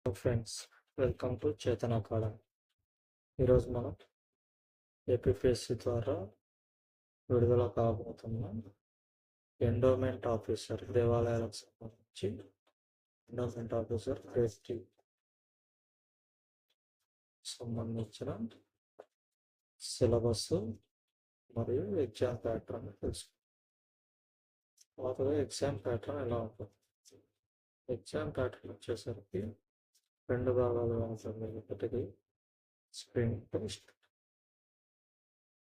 Hello friends, welcome to Chetan academy. ఈరోజు మనం APPSC ద్వారా విడుదల కాబోతున్న ఎండోమెంట్ ఆఫీసర్ దేవాలయాలకు సంబంధించి ఎండోమెంట్ ఆఫీసర్ గ్రేడ్ 3 సంబంధించిన సిలబస్ మరియు ఎగ్జామ్ ప్యాటర్న్ తెలుసుకుందాం. మొదటగా ఎగ్జామ్ ప్యాటర్న్ ఎలా ఉంటుంది? ఎగ్జామ్ ప్యాటర్న్ వచ్చేసరికి రెండు భాగాలుగా ఉంటుంది. ఒకటికి screening test,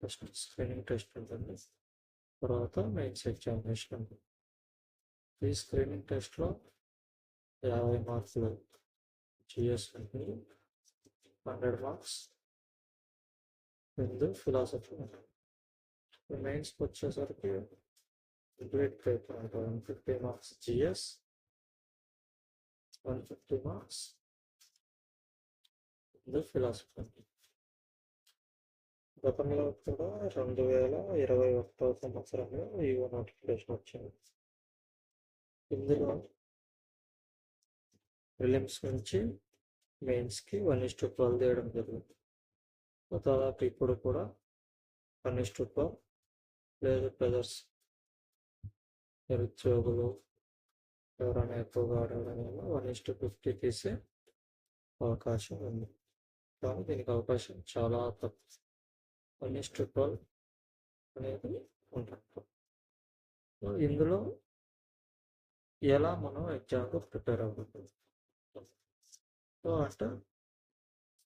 first screening test ఉంటుంది, తర్వాత మెయిన్స్ ఎగ్జామినేషన్ ఉంటుంది. ఈ స్క్రీనింగ్ టెస్ట్లో 50 మార్కులు జిఎస్ ఉంటుంది, 100 మార్క్స్ హిందూ ఫిలాసఫీ ఉంటుంది. మెయిన్స్కి వచ్చేసరికి కంప్లీట్ పేపర్ ఉంటుంది. 150 marks GS, 150 marks Hindu philosophy ఉంటుంది. గతంలో కూడా 2021 సంవత్సరంలో ఈ నోటిఫికేషన్ వచ్చింది. ఇందులో ప్రిలిమ్స్ నుంచి మెయిన్స్కి 1:12 తీయడం జరిగింది. దాదాపు ఇప్పుడు కూడా 1:12 లేదు. ప్రెజర్స్ నిరుద్యోగులు ఎవరైనా ఎక్కువగా ఆడడం వల్ల 1:50 తీసే అవకాశం ఉంది. కానీ దీనికి అవకాశం చాలా తక్కువ. 1:12 అనేది ఉంటుంది. ఇందులో ఎలా మనం ఎగ్జామ్కి ప్రిపేర్ అవ్వాలి అంటే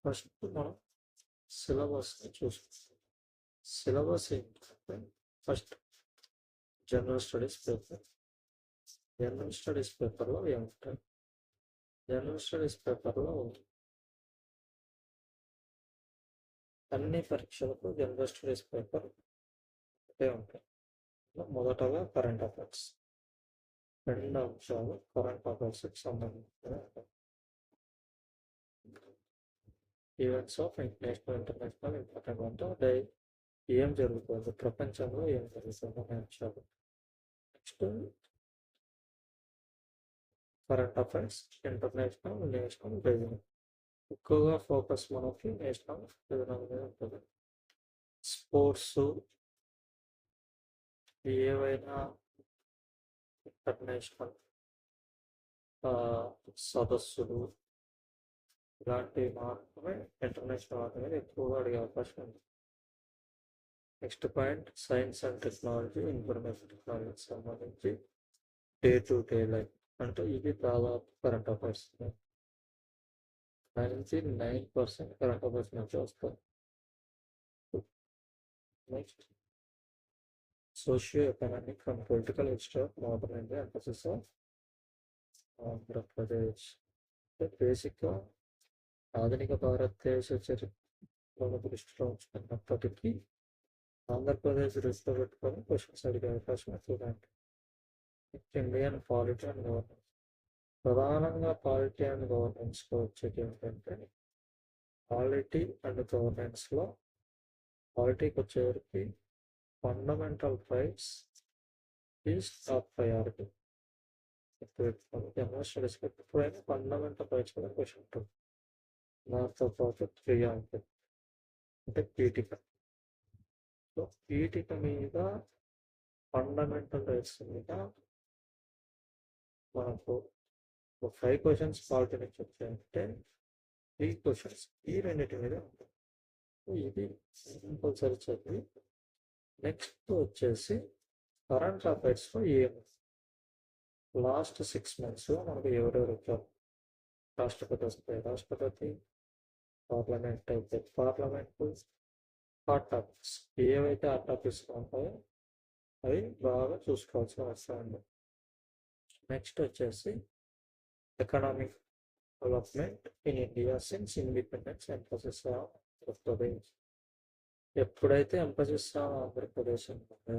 ఫస్ట్ మనం సిలబస్ని చూసుకుంటాం. సిలబస్ ఏంటంటే first general studies paper. General studies పేపర్లో ఏముంటాయి? జనరల్ స్టడీస్ పేపర్లో అన్ని పరీక్షలకు జనరల్ స్టడీస్ పేపర్ ఒకటే ఉంటాయి. మొదటగా కరెంట్ అఫైర్స్, రెండు అంశాలు కరెంట్ అఫైర్స్కి సంబంధించిన ఈవెంట్స్ ఆఫ్ ఇంటర్నేషనల్ ఇంపార్టెంట్ అంటే ఏం జరుగుతుంది, ప్రపంచంలో ఏం జరుగుతుంది అనే అంశాలు. Next current affairs, international, national, regional. ఎక్కువగా ఫోకస్ మనకి నేషనల్, రీజనల్ మీద ఉంటుంది. స్పోర్ట్స్ ఏవైనా ఇంటర్నేషనల్ సదస్సులు ఇలాంటివి మాత్రమే ఇంటర్నేషనల్ వాటి మీద ఎక్కువగా అడిగే అవకాశం ఉంది. Next point science and technology, information టెక్నాలజీకి సంబంధించి డే టు డే లైఫ్ అంటే ఇది దాదాపు కరెంట్ అఫైర్స్ 99% కరెంట్ అఫైర్స్ నుంచి వస్తుంది. Next socio economic and political history of modern India, emphasis of Andhra Pradesh. బేసిక్గా ఆధునిక భారతదేశ చరిత్రను దృష్టిలో ఉంచుకున్నప్పటికీ ఆంధ్రప్రదేశ్ దృష్టిలో పెట్టుకొని క్వశ్చన్స్ అడిగే అవకాశం ఎక్కువగా ఉంటుంది. Indian polity and governance. ప్రధానంగా పాలిటీ అండ్ గవర్నెన్స్లో వచ్చేది ఏంటంటే పాలిటీ అండ్ గవర్నెన్స్లో పాలిటీకి వచ్చేవరకు fundamental rights is top priority. General studies ఎప్పుడైనా ఫండమెంటల్ రైట్స్ మీద క్వశ్చన్ ఉంటుంది. దాంతో పాటు క్రియ ఉంటుంది అంటే పీఠిక. సో పీఠిక మీద ఫండమెంటల్ రైట్స్ మీద మనకు 5 క్వశ్చన్స్ పాలిటీ నుంచి వచ్చాయంటే 3 క్వశ్చన్స్ ఈ రెండింటి మీద ఉంటుంది. ఇది కంపల్సరీ చదివి నెక్స్ట్ వచ్చేసి కరెంట్ అఫైర్స్లో ఏమి లాస్ట్ 6 monthsలో మనకు ఎవరెవరు వచ్చారు. రాష్ట్రపతి వస్తే రాష్ట్రపతి, పార్లమెంట్ అయితే పార్లమెంట్, హాట్ టాపిక్స్ ఏవైతే హాట్ టాపిక్స్లో ఉంటాయో అవి బాగా చూసుకోవాల్సిన అవసరం ఉంది. నెక్స్ట్ వచ్చేసి economic development in India since independence, emphasis of Andhra Pradesh. ఎప్పుడైతే ఎంఫసిస్ ఆఫ్ ఆంధ్రప్రదేశ్ ఉంటుందో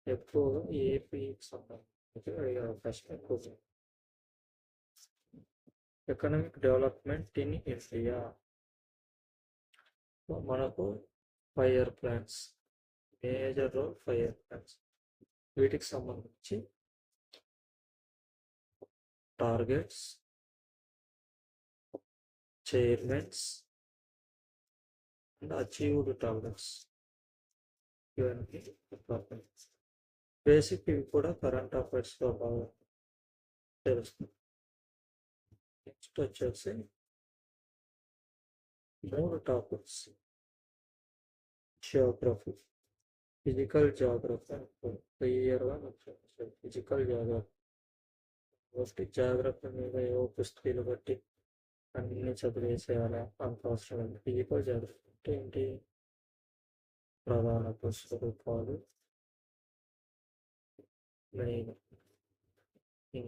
ఎక్కువగా ఏపీకి సంబంధించి అడిగే అవకాశం ఎక్కువ. ఎకనామిక్ డెవలప్మెంట్ ఇన్ ఇండియా మనకు 5 year plans, major role 5 year plans. వీటికి సంబంధించి targets, chairmans and achieved targets. ఇవన్నీ ఇంపార్టెంట్. బేసిక్ ఇవి కూడా కరెంట్ అఫైర్స్లో బాగా తెలుస్తుంది. నెక్స్ట్ వచ్చేసి 3 టాపిక్స్. జియోగ్రఫీ, ఫిజికల్ జాగ్రఫీ అనుకోండి, క్లియర్గా నచ్చింది. ఫిజికల్ జాగ్రఫీ కాబట్టి జాగ్రఫీ మీద ఏవో పుస్తకాలు బట్టి అన్ని చదివేసేయాలి అంత అవసరం లేదు. ఫిజికల్ జాగ్రఫీ అంటే ఏంటి? ప్రధాన స్వరూపాలు, మెయిన్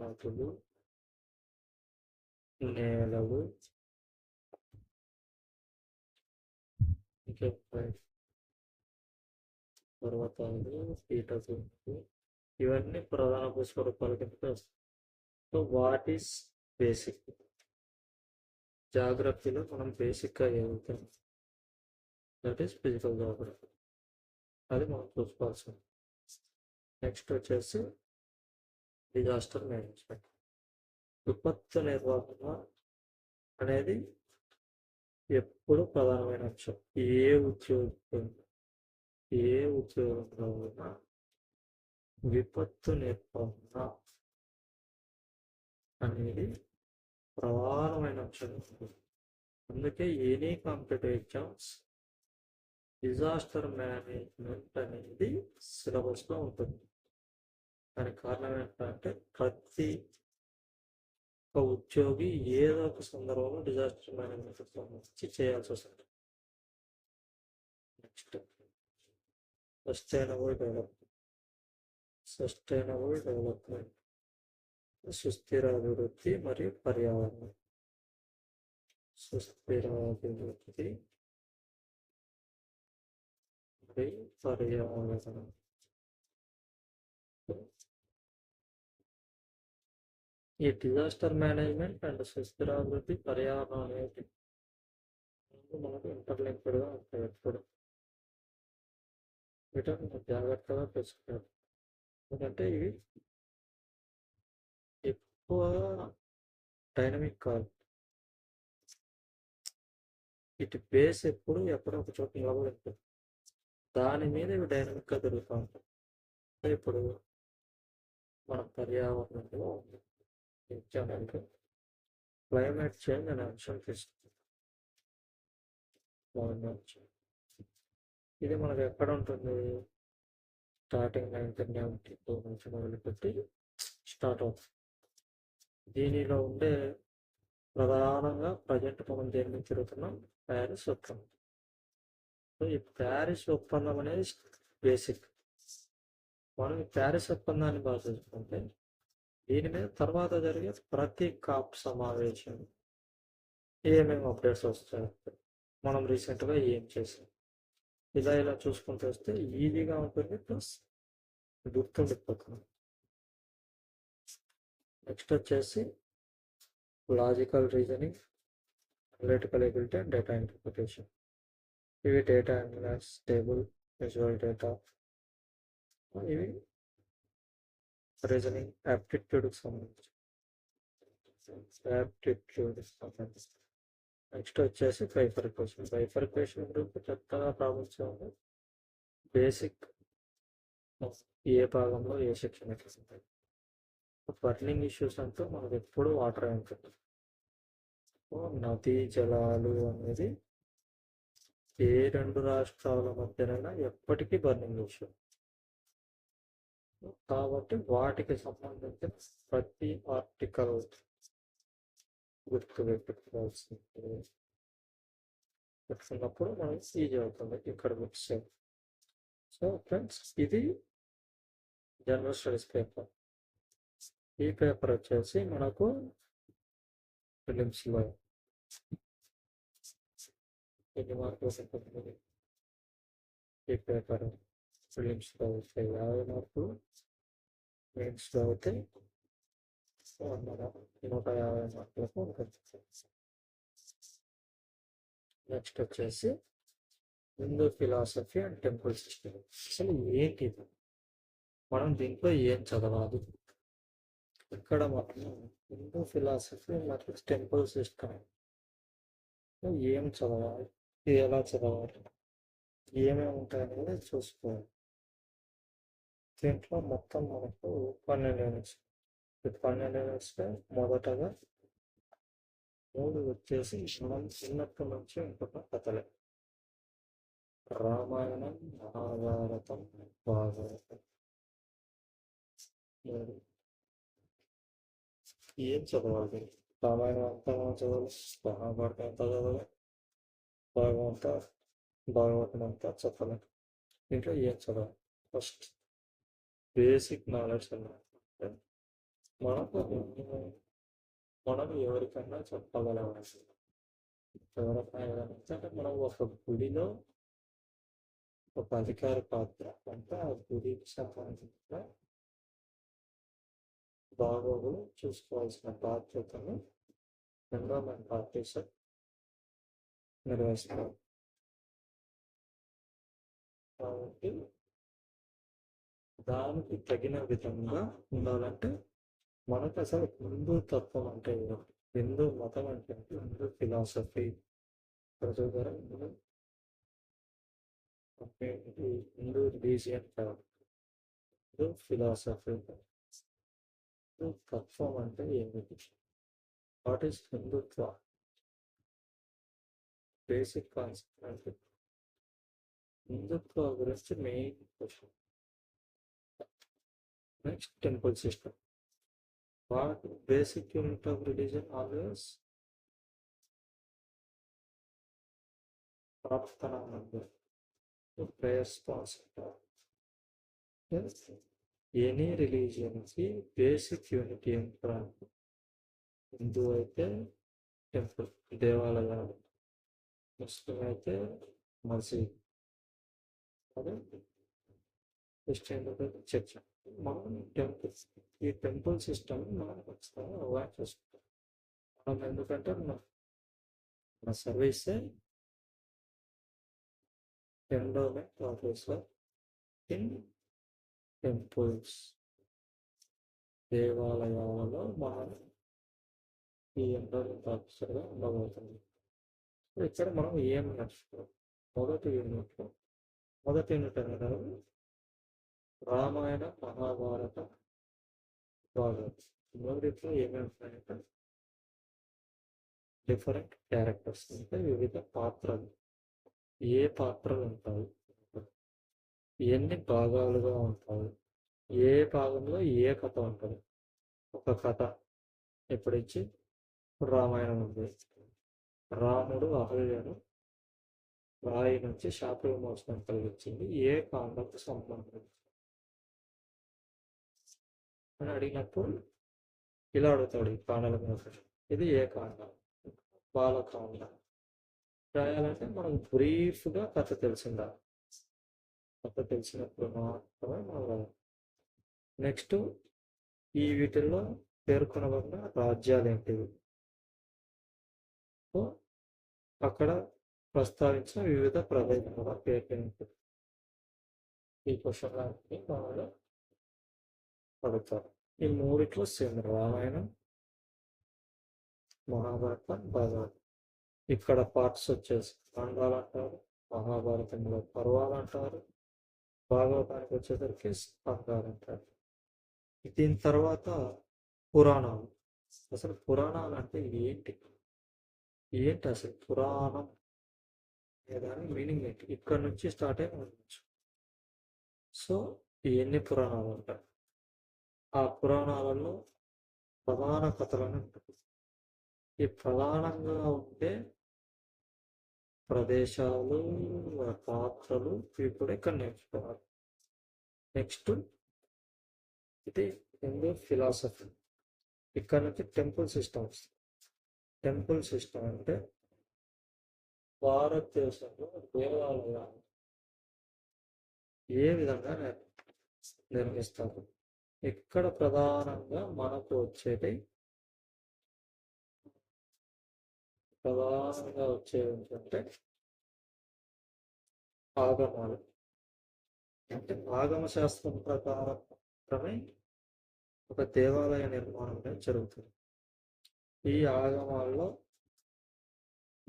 నదులు, నేలలు, ఇంకా పర్వతాలు, పీఠభూములు, ఇవన్నీ ప్రధాన భూస్వరూపాల కింద వస్తాయి. So what is basic? జాగ్రఫీలో మనం బేసిక్గా చదువుతాం, దట్ ఈస్ ఫిజికల్ జాగ్రఫీ. అది మనం చూసుకోవాల్సింది. నెక్స్ట్ వచ్చేసి డిజాస్టర్ మేనేజ్మెంట్. విపత్తు నిర్వహణ అనేది ఎప్పుడు ప్రధానమైన అంశం. ఏ ఉద్యోగంలో ఉన్నా విపత్తు నిర్వహణ అనేది ప్రధానమైన అంశం. అందుకే any competitive exams disaster management అనేది సిలబస్లో ఉంటుంది. దానికి కారణం ఏంటంటే ప్రతి ఒక ఉద్యోగి ఏదో ఒక సందర్భంలో డిజాస్టర్ మేనేజ్మెంట్ సంబంధించి చేయాల్సి వస్తుంది. నెక్స్ట్ సస్టైనబుల్ డెవలప్మెంట్, సుస్థిర అభివృద్ధి మరియు పర్యావరణం. సుస్థిర అభివృద్ధి మరియు పర్యావరణం. ఈ డిజాస్టర్ మేనేజ్మెంట్ అండ్ సుస్థిర అభివృద్ధి, పర్యావరణం అనేది మనకు ఇంటర్లింక్డ్గా ఉంటాయి. ఎప్పుడు వీటిని జాగ్రత్తగా తెలుసుకోవాలి. ఎందుకంటే ఇవి ఎక్కువ డైనమిక్ కాదు. ఇటు బేస్ ఎప్పుడు ఎక్కడో ఒక చోట నిలబడి ఉంటుంది, దాని మీద ఇవి డైనమిక్గా తిరుగుతూ ఉంటాయి. ఇప్పుడు మన పర్యావరణంలో ఎగ్జాంపుల్ క్లైమేట్ చేంజ్ అనే అంశం తీసుకుంటాం. ఇది మనకు ఎక్కడ ఉంటుంది? స్టార్టింగ్ 1992 నుంచి మొదలుపెట్టి స్టార్ట్ అవుతుంది. దీనిలో ఉండే ప్రధానంగా ప్రజెంట్ మనం దేని మీద తిరుగుతున్నాం? ప్యారిస్ ఒప్పందం. సో ఈ ప్యారిస్ ఒప్పందం అనేది బేసిక్. మనం ఈ ప్యారిస్ ఒప్పందాన్ని బాగా చూసుకుంటే దీని మీద తర్వాత జరిగే ప్రతి కాప్ సమావేశం ఏమేమి అప్డేట్స్ వస్తాయి, మనం రీసెంట్గా ఏం చేసాం, ఇలా చూసుకుంటూ వస్తే ఈజీగా ఉంటుంది, ప్లస్ గుర్తుండిపోతుంది. నెక్స్ట్ వచ్చేసి logical reasoning, analytical ability and data interpretation. ఇవి data analyse, table, visual data, ఇవి రీజనింగ్ యాప్టిట్యూడ్కి సంబంధించి. నెక్స్ట్ వచ్చేసి బైఫర్కేషన్ గురించి చెత్తగా ప్రాబ్లమ్స్ ఉంది. బేసిక్ ఏ భాగంలో ఏ సెక్షన్ ఎట్లా ఉంటుంది. బర్నింగ్ ఇష్యూస్ అంటూ మనకు ఎప్పుడు వాటర్ ఉంటుంది. నదీ జలాలు అనేది ఏ 2 రాష్ట్రాల మధ్యనైనా ఎప్పటికీ బర్నింగ్ ఇష్యూ. కాబట్టి వాటికి సంబంధించిన ప్రతి ఆర్టికల్ పెట్టుకున్నప్పుడు మనకి ఈజీ అవుతుంది ఇక్కడ మిక్స్. సో ఫ్రెండ్స్, ఇది జనరల్ స్టడీస్ పేపర్. ఈ పేపర్ వచ్చేసి మనకు ఫిలిమ్స్లో ఎన్ని మార్కులు ఉంటుంది? ఈ పేపర్ ఫిలిమ్స్లో అయితే 50 మార్కులు, మెయిన్స్లో అయితే 150 మార్కులకు ఉంటుంది. నెక్స్ట్ వచ్చేసి Hindu philosophy and temple system. అసలు ఏంటి మనం దీంట్లో ఏం చదవాలి? ఇక్కడ మనం హిందూ ఫిలాసఫీ మరియు టెంపుల్ సిస్టమ్ ఏం చదవాలి, ఎలా చదవాలి, ఏమేమి ఉంటాయనేది చూసుకోవాలి. దీంట్లో మొత్తం మనకు 12 యూనిట్స్. ఈ 12 యూనిట్స్లో మొదటగా 3 వచ్చేసి మనం చిన్నప్పటి నుంచి ఉంటున్న కథలే. రామాయణం, మహాభారతం, భాగవతం. ఏం చదవాలి? రామాయణం అంతా మనం చదవాలి, మహాభారతం అంతా చదవాలి, భాగవతం అంతా చదవాలి. ఇంకా ఏం చదవాలి? ఫస్ట్ బేసిక్ నాలెడ్జ్ అన్నమాట. మనం ఎవరికైనా చెప్పగలము. ఎవరికైనా అంటే మనం ఒక గుడిలో ఒక అధికార పాత్ర అంటే ఆ గుడికి సంబంధించిన బాగోగులు చూసుకోవాల్సిన బాధ్యతను ఎండోమెంట్ ఆఫీసర్ నిర్వహిస్తారు. కాబట్టి దానికి తగిన విధంగా ఉండాలంటే మనకు అసలు హిందూ తత్వం అంటే హిందూ మతం అంటే హిందూ ఫిలాసఫీ ప్రజలు హిందూ రిలీజియన్ కాదు, హిందూ ఫిలాసఫీ. తత్వం అంటే ఏమిటి? What is Hindutva? Basic concept అంటే హిందుత్వ గురించి main question. Next temple system. What basic unit of religion always ప్రార్థన నంబర్ ప్రేయర్స్ కాన్సెప్ట్. ఎనీ రిలీజియన్కి బేసిక్ యూనిటీ ఏంటంటే హిందూ అయితే టెంపుల్ దేవాలయాలు, ముస్లిం అయితే మసీద్, అదే క్రిస్టియన్ అయితే చర్చ్. మనం టెంపుల్స్, ఈ టెంపుల్ సిస్టమ్ మనం ఖచ్చితంగా అవాయిడ్ చేసుకుంటాం. మనం ఎందుకంటే మన సర్వీసే ఎండోమెంట్ ఆఫీసర్ ఇన్ టెంపుల్స్. దేవాలయాలలో మనం ఈ ఎండోమెంట్ ఆఫీసర్గా ఉండబోతుంది. ఇక్కడ మనం ఏం నేర్చుకోవాలి? మొదటి యూనిట్ అనేది రామాయణ, మహాభారత, భాగవతం. మొదటిలో ఏమేమి ఉంటాయంటే డిఫరెంట్ క్యారెక్టర్స్, అంటే వివిధ పాత్రలు. ఏ పాత్రలు ఉంటాయి, ఎన్ని భాగాలుగా ఉంటాయి, ఏ భాగంలో ఏ కథ ఉంటుంది. ఒక కథ ఎప్పుడిచ్చి రామాయణం ఉంది, రాముడు అహల్యను రాయి నుంచి శాప విమోచనం కలిగించింది ఏ కాండకు సంబంధించి అని అడిగినప్పుడు ఇలా అడుగుతాడు ఈ కాండాల మీద. ఇది ఏ కాండ? బాలకాండ. రాయాలంటే మనకు బ్రీఫ్గా కథ తెలిసిందా? కథ తెలిసినప్పుడు మాత్రమే మనం. నెక్స్ట్ ఈ వీటిల్లో పేర్కొనబడిన రాజ్యాలు ఏంటివి, అక్కడ ప్రస్తావించిన వివిధ ప్రదేశాల పేర్కొంటుంది. ఈ క్వశ్చన్లన్నీ మనలో అడుగుతారు. ఈ మూడిట్లో సేమ్ రామాయణం, మహాభారతం, భాగవతం. ఇక్కడ పార్ట్స్ వచ్చేసి ఖండాలు అంటారు, మహాభారతంలో పర్వాలు అంటారు, భాగవతానికి వచ్చేసరికి స్కందాలు అంటారు. దీని తర్వాత పురాణాలు. అసలు పురాణాలు అంటే ఏంటి అసలు పురాణం దాని మీనింగ్ ఏంటి? ఇక్కడ నుంచి స్టార్ట్ అయి ఉండొచ్చు. సో ఎన్ని పురాణాలు ఉంటాయి, ఆ పురాణాలలో ప్రధాన కథలను ఉంటుంది. ఈ ప్రధానంగా ఉండే ప్రదేశాలు, పాత్రలు ఇవి కూడా ఇక్కడ నేర్చుకోవాలి. నెక్స్ట్ ఇది హిందూ ఫిలాసఫీ. ఇక్కడ నుంచి టెంపుల్ సిస్టమ్ వస్తుంది. టెంపుల్ సిస్టమ్ అంటే భారతదేశంలో దేవాలయాలు ఏ విధంగా నిర్మిస్తారు. ఇక్కడ ప్రధానంగా మనకు వచ్చేది ఏంటంటే ఆగమాలు. అంటే ఆగమ శాస్త్రం ప్రకారమే ఒక దేవాలయ నిర్మాణం జరుగుతుంది. ఈ ఆగమాల్లో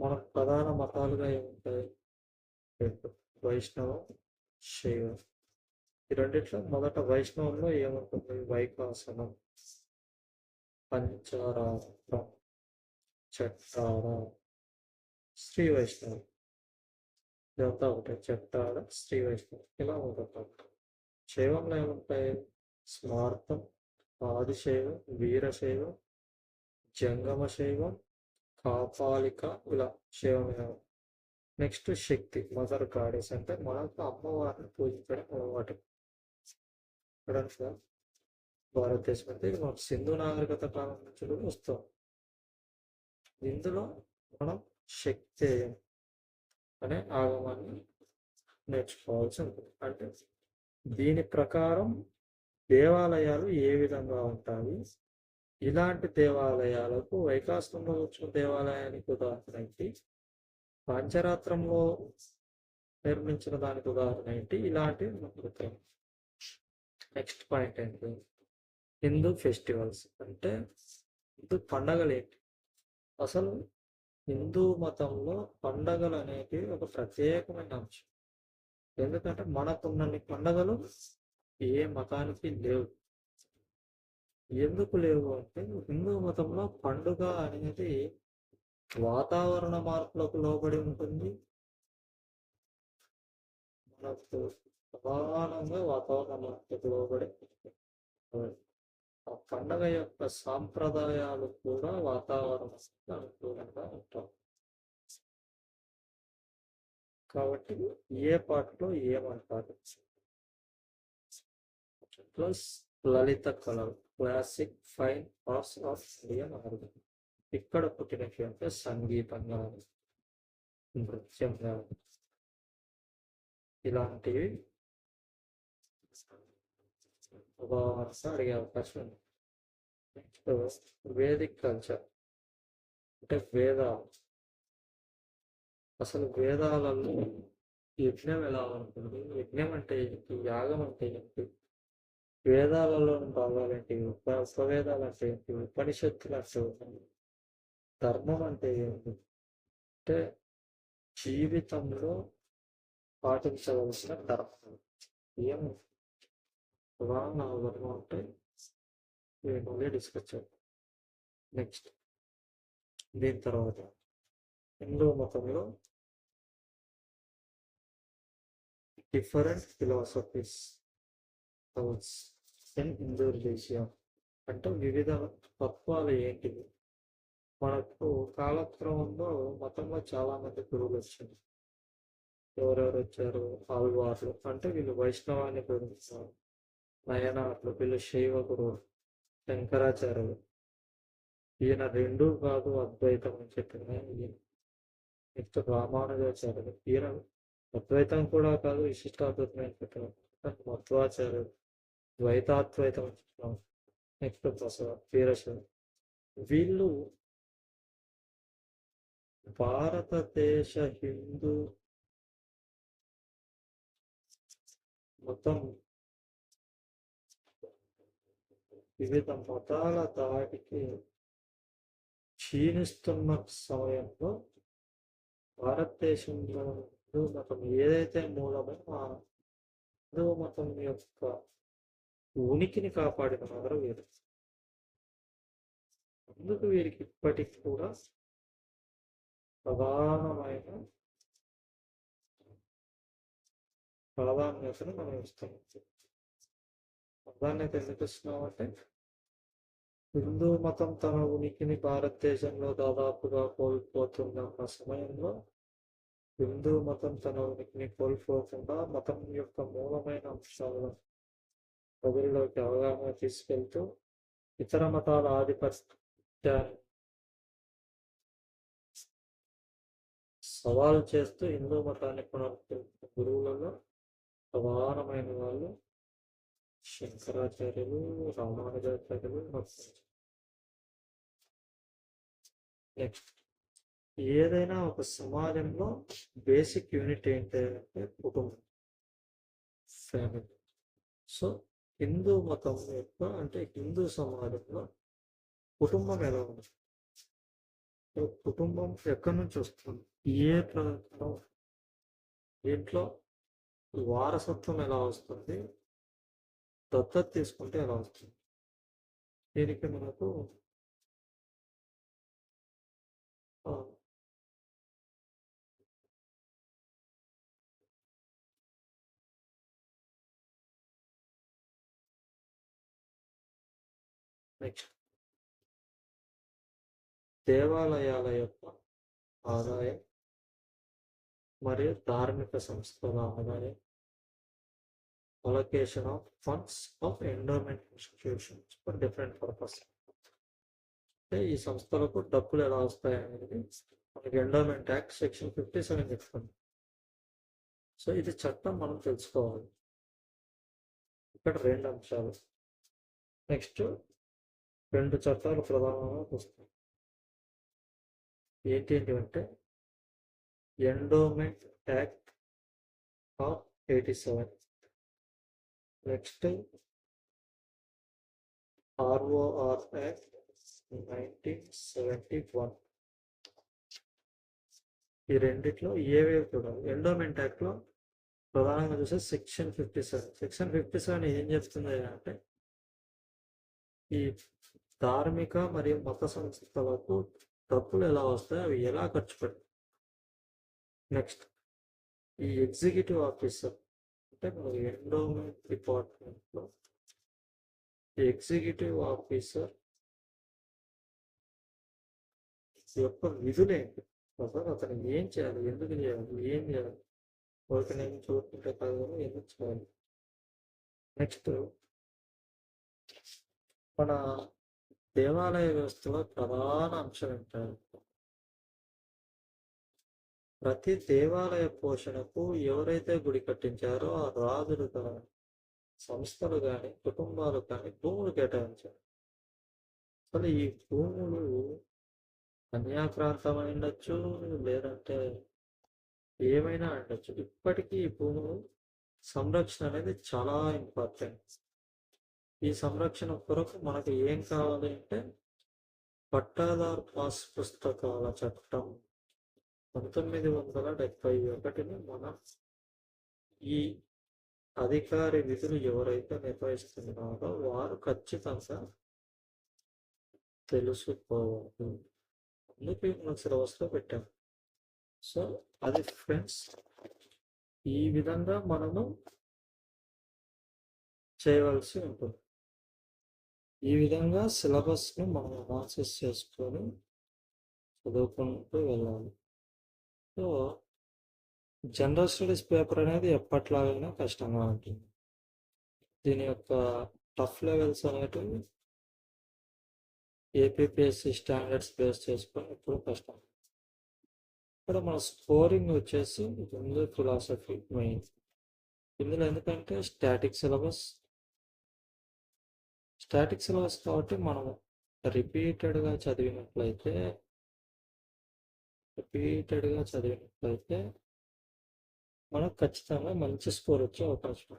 మన ప్రధాన మతాలుగా ఏముంటాయి? రెండు, వైష్ణవం, శైవం. ఈ రెండిట్లో మొదట వైష్ణవంలో ఏముంటుంది? వైఖాసనం, పంచారాత్రం, చట్టార, శ్రీ వైష్ణవం. ఇదంతా ఒకటే, చట్టార, శ్రీ వైష్ణవం ఇలా ఉంటుంది. శైవంలో ఏముంటాయి? స్మార్థం, ఆదిశైవం, వీరశైవం, జంగమ శైవం, కాపాలిక ఇలా శైవం. నెక్స్ట్ శక్తి, మదర్ గాడెస్ అంటే మనకు అమ్మవారిని పూజించడం అలవాటు. భారతదేశం అంటే ఇది మనకు సింధు నాగరికత కాలం నుంచి కూడా వస్తాం. ఇందులో మనం శక్తేయం అనే ఆగమాన్ని నేర్చుకోవాల్సి ఉంటుంది. అంటే దీని ప్రకారం దేవాలయాలు ఏ విధంగా ఉంటాయి, ఇలాంటి దేవాలయాలకు వైకాసనంలో వచ్చిన దేవాలయానికి ఉదాహరణ ఏంటి, పాంచరాత్రంలో నిర్మించిన దానికి ఉదాహరణ ఏంటి, ఇలాంటివి మనం. నెక్స్ట్ పాయింట్ ఏంటి? హిందూ ఫెస్టివల్స్ అంటే హిందూ పండగలు ఏంటి? అసలు హిందూ మతంలో పండగలు అనేవి ఒక ప్రత్యేకమైన అంశం. ఎందుకంటే మనకున్నన్ని పండగలు ఏ మతానికి లేవు. ఎందుకు లేవు అంటే హిందూ మతంలో పండుగ అనేది వాతావరణ మార్పులకు లోబడి ఉంటుంది. మనకు ప్రధానంగా వాతావరణ మార్పులకు లోబడి ఆ పండగ యొక్క సాంప్రదాయాలు కూడా వాతావరణానికి అనుకూలంగా ఉంటాయి. కాబట్టి ఏ పాటలో ఏమంటారు? ప్లస్ లలిత కళలు, classic fine arts of Indian organ. ఇక్కడ పుట్టినవి అంటే సంగీతంగా, నృత్యంగా ఇలాంటివి ఉదాహరణ అడిగే అవకాశం ఉంది. నెక్స్ట్ వేదిక్ కల్చర్ అంటే వేదాలు. అసలు వేదాలలో యజ్ఞం ఎలా ఉంటుంది, యజ్ఞం అంటే ఏంటి, యాగం అంటే ఏంటి, వేదాలలోని భాగాలు ఏంటి, ఉపవేదాలు అంటే ఏంటి, ఉపనిషత్తులు అంటే ఏంటి, ధర్మం అంటే ఏంటి, అంటే జీవితంలో పాటించవలసిన ధర్మం ఏమి పురాణ ధర్మం అంటే మళ్ళీ డిస్కస్ చేద్దాం. నెక్స్ట్ దీని తర్వాత హిందూ మతంలో different philosophies in Hindu religion అంటే వివిధ తత్వాలు ఏంటివి. మనకు కాలక్రమంలో మతంలో చాలా మంది గురువులు వచ్చారు. ఎవరెవరు వచ్చారు? ఆల్వార్లు అంటే వీళ్ళు వైష్ణవాన్ని బోధించారు. నయనార్లు వీళ్ళు శైవ గురువులు. శంకరాచార్యులు ఈయన రెండూ కాదు అద్వైతం అని చెప్పిన ఈయన. నెక్స్ట్ రామానుజాచార్యులు ఈయన అద్వైతం కూడా కాదు విశిష్టాద్వైతం అని చెప్పిన మధ్వాచార్యులు ద్వైతాద్వైతం అని చెప్పినాం. నెక్స్ట్ బసవ వీరశైవ. వీళ్ళు భారతదేశ హిందూ మొత్తం వివిధ మతాల దాడికి క్షీణిస్తున్న సమయంలో భారతదేశంలో హిందూ మతం ఏదైతే మూలమో ఆ హిందూ మతం యొక్క ఉనికిని కాపాడిన వారు వీరు. అందుకు వీరికి ఇప్పటికి కూడా ప్రధానమైన ప్రాధాన్యతను మనం ఇస్తున్నాం. ప్రాధాన్యత ఎందుకు ఇస్తున్నాం అంటే హిందూ మతం తన ఉనికిని భారతదేశంలో దాదాపుగా కోల్పోతున్న సమయంలో హిందూ మతం తన ఉనికిని కోల్పోకుండా మతం యొక్క మూలమైన అంశాలను ప్రజల్లోకి అవగాహన తీసుకెళ్తూ ఇతర మతాల ఆధిపత్యాన్ని సవాల్ చేస్తూ హిందూ మతాన్ని పునరుద్ధరించిన గురువులలో ప్రధానమైన వాళ్ళు శంకరాచార్యులు, రామానుజాచార్యులు. నెక్స్ట్ ఏదైనా ఒక సమాజంలో బేసిక్ యూనిట్ ఏంటంటే కుటుంబం, ఫ్యామిలీ. సో హిందూ మతం యొక్క అంటే హిందూ సమాజంలో కుటుంబం ఎలా ఉంది? కుటుంబం ఎక్కడి నుంచి వస్తుంది, ఏ ప్రయత్నం, దీంట్లో వారసత్వం ఎలా వస్తుంది, దత్తత తీసుకుంటే ఎలా వస్తుంది. దీనికి మనకు నెక్స్ట్ దేవాలయాల యొక్క ఆదాయం మరియు ధార్మిక సంస్థల ఆదాయం, allocation of funds of endowment institutions for different purpose. అంటే ఈ సంస్థలకు డబ్బులు ఎలా వస్తాయి అనేది మనకి ఎండోమెంట్ యాక్ట్ సెక్షన్ 57 చెప్తుంది. సో ఇది చట్టం మనం తెలుసుకోవాలి. ఇక్కడ 2 అంశాలు. నెక్స్ట్ 2 చట్టాలు ప్రధానంగా వస్తాయి. ఏంటి అంటే endowment act of 87, next ROR act 1971. ఈ రెండిట్లో ఏవేవి చూడాలి. ఎండోమెంట్ యాక్ట్లో ప్రధానంగా చూస్తే సెక్షన్ 57. సెక్షన్ 57 ఏం చెప్తుంది అంటే ఈ ధార్మిక మరియు మత సంస్థలకు డబ్బులు ఎలా వస్తాయి, అవి ఎలా ఖర్చు పెడతాయి. నెక్స్ట్ ఈ ఎగ్జిక్యూటివ్ ఆఫీసర్ అంటే మనకి ఎండోమెంట్ డిపార్ట్మెంట్లో ఎగ్జిక్యూటివ్ ఆఫీసర్ యొక్క విధులేంటి, అసలు అతను ఏం చేయాలి, ఎందుకు చేయాలి, ఏం చేయాలి, ఒక నేను చూసుకుంటే కాదు ఎందుకు చేయాలి. నెక్స్ట్ మన దేవాలయ వ్యవస్థలో ప్రధాన అంశం ఏంటంటే ప్రతి దేవాలయ పోషణకు ఎవరైతే గుడి కట్టించారో ఆ రాజులు కానీ సంస్థలు కానీ కుటుంబాలు కానీ భూములు కేటాయించారు. అసలు ఈ భూములు అన్యాక్రాంతం ఉండొచ్చు, లేదంటే ఏమైనా ఉండొచ్చు. ఇప్పటికీ ఈ భూములు సంరక్షణ అనేది చాలా ఇంపార్టెంట్. ఈ సంరక్షణ కొరకు మనకు ఏం కావాలి అంటే పట్టాదారు పాస్ పుస్తకాల చట్టం 1971ని మనం ఈ అధికారి విధులు ఎవరైతే నిర్వహిస్తున్నారో వారు ఖచ్చితంగా తెలుసుకోవాలి. అందుకే మనం సిలబస్లో పెట్టాం. సో అది ఫ్రెండ్స్, ఈ విధంగా మనము చేయవలసి ఉంటుంది. ఈ విధంగా సిలబస్ను మనం అనాలిసిస్ చేసుకొని చదువుకుంటూ వెళ్ళాలి. సో జనరల్ స్టడీస్ పేపర్ అనేది ఎప్పట్లాగానే కష్టంగా ఉంటుంది. దీని యొక్క టఫ్ లెవెల్స్ అనేటివి ఏపీపీఎస్సీ స్టాండర్డ్స్ బేస్ చేసుకొని ఇప్పుడు కష్టం. ఇక్కడ మన స్కోరింగ్ వచ్చేసి హిందూ ఫిలాసఫీ మెయిన్. ఇందులో ఎందుకంటే స్టాటిక్ సిలబస్ కాబట్టి మనం రిపీటెడ్గా చదివినట్లయితే మనకు ఖచ్చితంగా మంచి స్కోర్ వచ్చే అవకాశం ఉంది.